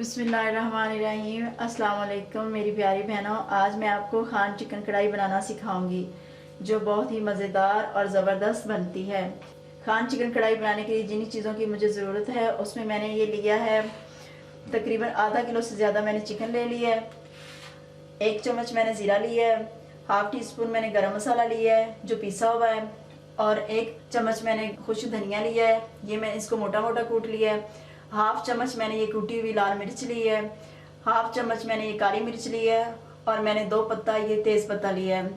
बिस्मिल्लाहिर्रहमानिर्रहीम। अस्सलाम वालेकुम मेरी प्यारी बहनों। आज मैं आपको खान चिकन कढ़ाई बनाना सिखाऊंगी जो बहुत ही मज़ेदार और ज़बरदस्त बनती है। खान चिकन कढ़ाई बनाने के लिए जिन चीज़ों की मुझे ज़रूरत है उसमें मैंने ये लिया है तकरीबन आधा किलो से ज़्यादा मैंने चिकन ले लिया है। 1 चम्मच मैंने ज़ीरा लिया है, हाफ़ टी स्पून मैंने गरम मसाला लिया है जो पिसा हुआ है, और 1 चम्मच मैंने खुश्क धनिया लिया है, ये मैंने इसको मोटा मोटा कूट लिया है। हाफ़ चम्मच मैंने ये कूटी हुई लाल मिर्च ली है, हाफ़ चम्मच मैंने ये काली मिर्च ली है, और मैंने 2 पत्ता ये तेज़ पत्ता लिया है।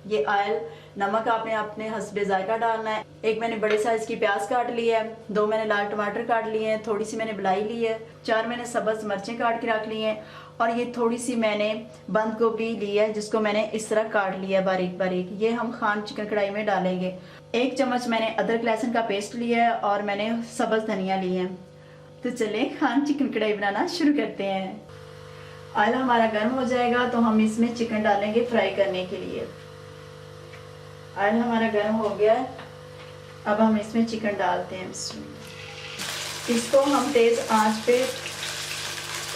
ये ऑयल, नमक आपने अपने हस्बे जायका डालना है। एक मैंने बड़े साइज़ की प्याज काट ली है, 2 मैंने लाल टमाटर काट लिए हैं, थोड़ी सी मैंने बिलाई ली है, 4 मैंने सब्ज़ मिर्चें काट के रख ली हैं, और ये थोड़ी सी मैंने बंद गोभी ली है जिसको मैंने इस तरह काट लिया है बारीक बारीक। ये हम खान चिकन कढ़ाई में डालेंगे। 1 चम्मच मैंने अदरक लहसुन का पेस्ट लिया है, और मैंने सब्ज़ धनिया ली है। तो चले खान चिकन कढ़ाई बनाना शुरू करते हैं। ऑयल हमारा गर्म हो जाएगा तो हम इसमें चिकन डालेंगे फ्राई करने के लिए। ऑयल हमारा गर्म हो गया है, अब हम इसमें चिकन डालते हैं। इसको हम तेज़ आंच पे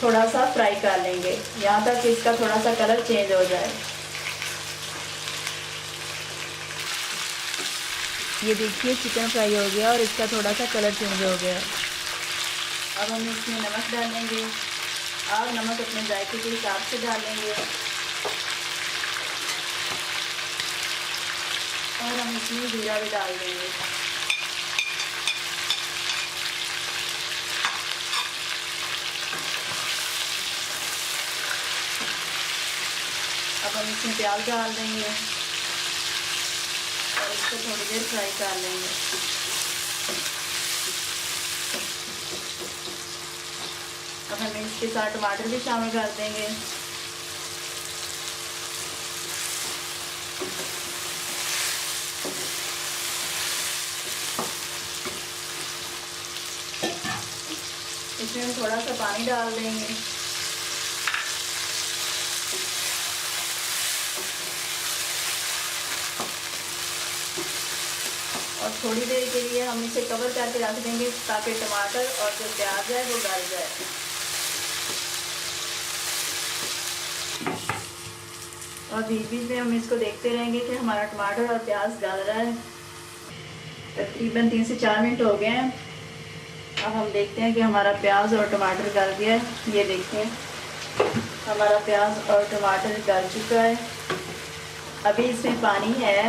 थोड़ा सा फ्राई कर लेंगे, यहाँ तक कि इसका थोड़ा सा कलर चेंज हो जाए। ये देखिए चिकन फ्राई हो गया और इसका थोड़ा सा कलर चेंज हो गया। अब हम इसमें नमक डालेंगे, और नमक अपने जायके के हिसाब से डालेंगे, और हम इसमें जीरा भी डाल देंगे। अब हम इसमें प्याज डाल देंगे और इसको थोड़ी देर फ्राई कर लेंगे। अब हम इसके साथ टमाटर भी शामिल कर देंगे। इसमें हम थोड़ा सा पानी डाल देंगे, और थोड़ी देर के लिए हम इसे कवर करके रख देंगे ताकि टमाटर और जो प्याज है वो गल जाए। और बीच बीच में हम इसको देखते रहेंगे कि हमारा टमाटर और प्याज गल रहा है। तकरीबन 3 से 4 मिनट हो गए हैं। अब हम देखते हैं कि हमारा प्याज और टमाटर गल गया है। ये देखते हैं हमारा प्याज और टमाटर गल चुका है। अभी इसमें पानी है,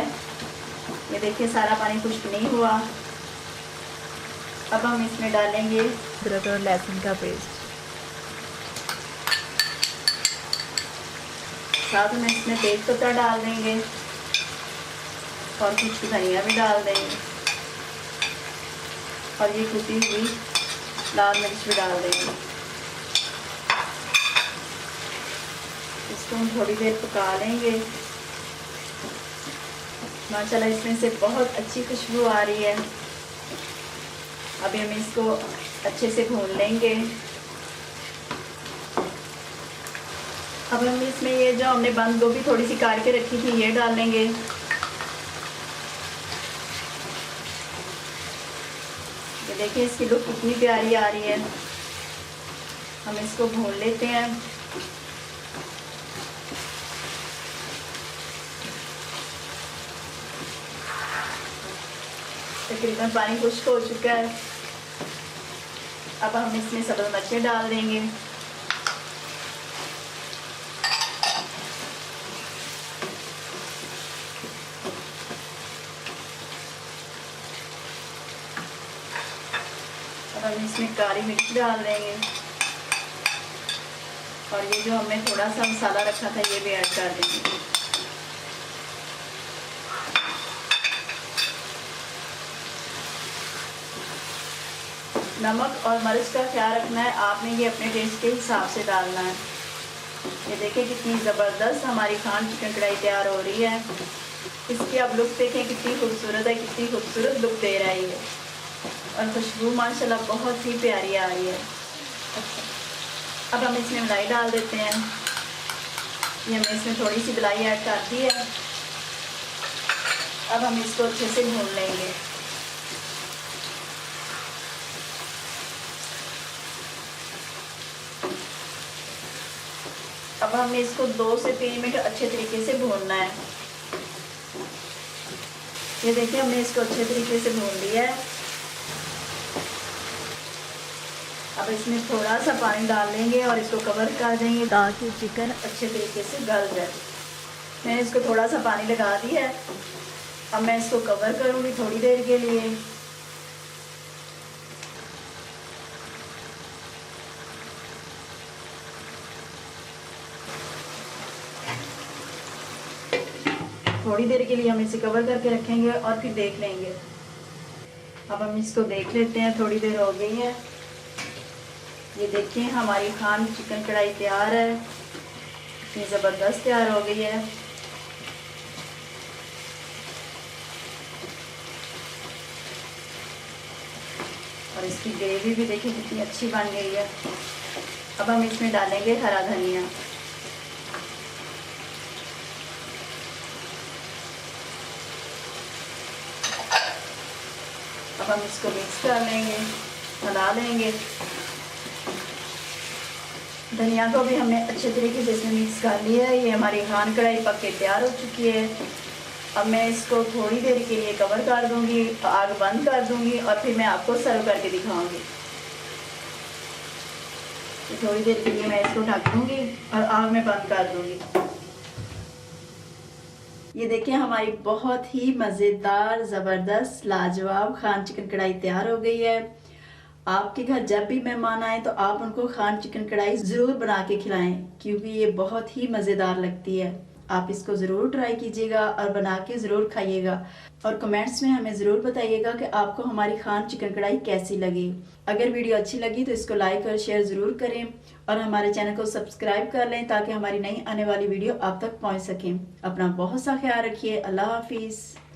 ये देखिए सारा पानी खुश्क नहीं हुआ। अब हम इसमें डालेंगे अदरक और लहसुन का पेस्ट, साथ में इसमें तेज पत्ता डाल देंगे और कुछ धनिया भी डाल देंगे, और ये कुटी हुई लाल मिर्च भी डाल देंगे। इसको हम थोड़ी देर पका लेंगे। माशाल्लाह इसमें से बहुत अच्छी खुशबू आ रही है। अभी हम इसको अच्छे से भून लेंगे। अब हम इसमें ये जो हमने बंद गोभी थोड़ी सी काट के रखी थी ये डाल लेंगे। ये देखिए इसकी लुक कितनी प्यारी आ रही है। हम इसको भून लेते हैं। तकरीबन पानी खुश्क हो चुका है। अब हम इसमें सब्ज़ मिर्चें डाल देंगे, और हम इसमें काली मिर्च डाल देंगे, और ये जो हमने थोड़ा सा मसाला रखा था ये भी ऐड कर देंगे। नमक और मिर्च का ख्याल रखना है आपने, ये अपने टेस्ट के हिसाब से डालना है। ये देखिए कितनी ज़बरदस्त हमारी खान चिकन कढ़ाई तैयार हो रही है। इसकी आप लुक देखें कितनी खूबसूरत है, कितनी खूबसूरत लुक दे रही है, और खुशबू माशाल्लाह बहुत ही प्यारी आ रही है। अब हम इसमें मलाई डाल देते हैं। ये हमने इसमें थोड़ी सी मलाई ऐड कर दी है। अब हम इसको अच्छे से भून लेंगे। अब हमें इसको 2 से 3 मिनट अच्छे तरीके से भूनना है। ये देखिए हमने इसको अच्छे तरीके से भून लिया है। अब इसमें थोड़ा सा पानी डाल लेंगे और इसको कवर कर देंगे ताकि चिकन अच्छे तरीके से गल जाए। मैंने इसको थोड़ा सा पानी लगा दिया है। अब मैं इसको कवर करूँगी थोड़ी देर के लिए। थोड़ी देर के लिए हम इसे कवर करके रखेंगे और फिर देख लेंगे। अब हम इसको देख लेते हैं, थोड़ी देर हो गई है। ये देखिए हमारी खान चिकन कढ़ाई तैयार है, इतनी ज़बरदस्त तैयार हो गई है। और इसकी ग्रेवी भी देखिए कितनी अच्छी बन गई है। अब हम इसमें डालेंगे हरा धनिया। अब हम इसको मिक्स कर लेंगे, मिला लेंगे। धनिया को भी हमने अच्छे तरीके से इसमें मिक्स कर लिया है। ये हमारी खान कढ़ाई पक के तैयार हो चुकी है। अब मैं इसको थोड़ी देर के लिए कवर कर दूंगी, आग बंद कर दूंगी और फिर मैं आपको सर्व करके दिखाऊंगी। तो थोड़ी देर के लिए मैं इसको ढक दूंगी और आग में बंद कर दूंगी। ये देखिए हमारी बहुत ही मज़ेदार ज़बरदस्त लाजवाब खान चिकन कढ़ाई तैयार हो गई है। आपके घर जब भी मेहमान आए तो आप उनको खान चिकन कढ़ाई ज़रूर बना के खिलाएं, क्योंकि ये बहुत ही मज़ेदार लगती है। आप इसको ज़रूर ट्राई कीजिएगा और बना के ज़रूर खाइएगा और कमेंट्स में हमें ज़रूर बताइएगा कि आपको हमारी खान चिकन कढ़ाई कैसी लगी। अगर वीडियो अच्छी लगी तो इसको लाइक और शेयर ज़रूर करें और हमारे चैनल को सब्सक्राइब कर लें ताकि हमारी नई आने वाली वीडियो आप तक पहुंच सकें। अपना बहुत सा ख्याल रखिए। अल्लाह हाफिज़।